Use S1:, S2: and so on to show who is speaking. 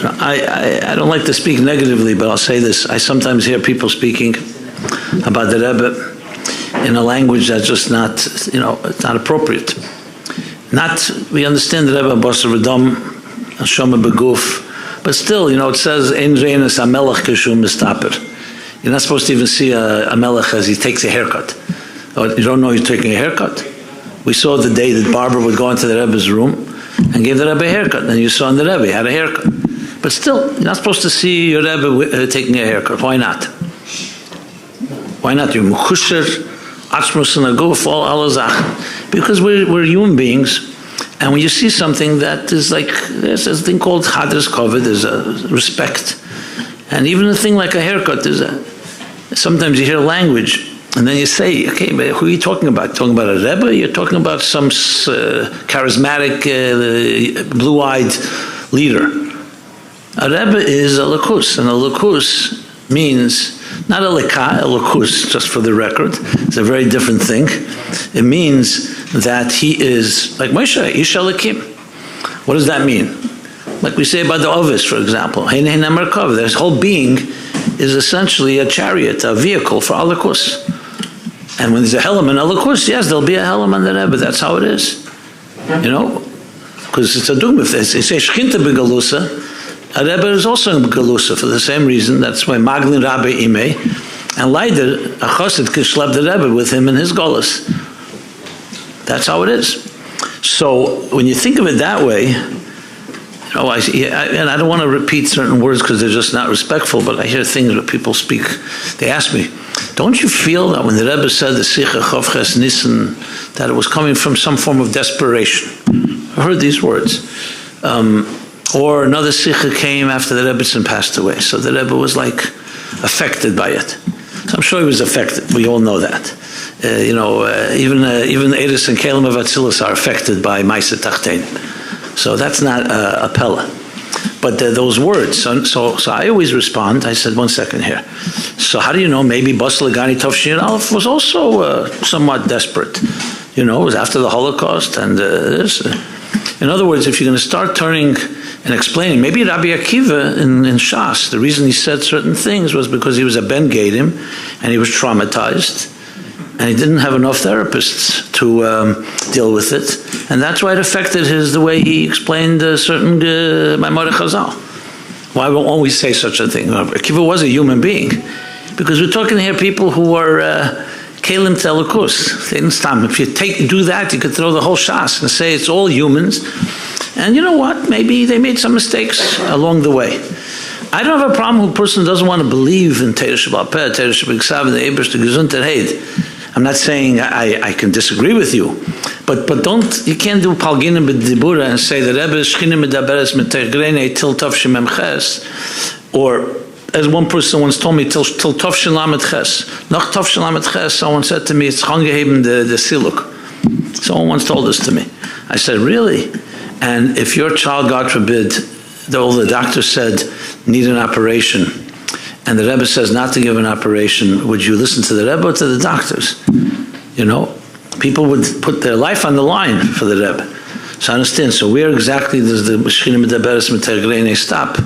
S1: I don't like to speak negatively, but I'll say this. I sometimes hear people speaking about the Rebbe in a language that's just not, it's not appropriate. We understand the Rebbe Basar V'Dam, Shoma Beguf, but still, it says, Ein Reinas HaMelech Keshum Mistaper. You're not supposed to even see a Melech as he takes a haircut. Or you don't know he's taking a haircut. We saw the day that Barbara would go into the Rebbe's room and gave the Rebbe a haircut, and you saw in the Rebbe he had a haircut. But still, you're not supposed to see your Rebbe taking a haircut. Why not? Why not? You're Mechusher, Atzmus and Aguf, all Sachen. Because we're human beings, and when you see something that is like, there's a thing called Hadras Koved, there's a respect. And even a thing like a haircut, sometimes you hear language, and then you say, okay, but who are you talking about? Talking about a Rebbe? You're talking about some charismatic, blue-eyed leader. A Rebbe is a lakus, and a lakus means, not a leka, a lakus, just for the record. It's a very different thing. It means that he is, like Moshe, Ish Elikim. What does that mean? Like we say about the Ovis, for example. His whole being is essentially a chariot, a vehicle for a lakus. And when there's a Helam and a lakus, yes, there'll be a Helam and the Rebbe. That's how it is. Because it's a dugma. It's a Shchinta Begalusa. A Rebbe is also in Begalusa for the same reason. That's why Maglin Rabbi Imei. And later, a Chassid could schlep the Rebbe with him in his Golas. That's how it is. So when you think of it that way, and I don't want to repeat certain words because they're just not respectful, but I hear things that people speak. They ask me, don't you feel that when the Rebbe said the Sicha Chavches Nissen, that it was coming from some form of desperation? I heard these words. Or another Sicha came after the Rebbetzin passed away, so the Rebbe was like affected by it. So I'm sure he was affected. We all know that. Even Eris and Kalim of Atzilus are affected by Maisa Tachtein. So that's not a Pella. But those words, so I always respond, I said, 1 second here. So how do you know maybe Bas Legani Tovshin Aleph was also somewhat desperate? It was after the Holocaust and this. In other words, if you're going to start turning and explaining, maybe Rabbi Akiva in Shas, the reason he said certain things was because he was a Ben Gadim and he was traumatized. And he didn't have enough therapists to deal with it, and that's why it affected the way he explained certain Maimonides Chazal. Why won't we say such a thing? Akiva was a human being, because we're talking here people who are kelim telakus. They didn't stop. If you do that, you could throw the whole shas and say it's all humans. And you know what? Maybe they made some mistakes along the way. I don't have a problem with a person who doesn't want to believe in Teir Shabbat Peh, Teir Shabbat Ksav, and the Ebersh, the Gesundheit Heid. I'm not saying I can disagree with you, but you can't do Palginim b'dibura and say that Rebbe Shchinim medaberes metegrene til Tovshin Memches, or as one person once told me, till Tovshin Lamed Ches. Nach Tovshin Lamed Ches, someone said to me, it's Changeheben the Siluk. Someone once told this to me. I said, really? And if your child, God forbid, all the doctor said need an operation, and the Rebbe says not to give an operation, would you listen to the Rebbe or to the doctors? People would put their life on the line for the Rebbe. So I understand. So where exactly does the Shechina Medaberes Metergrene stop?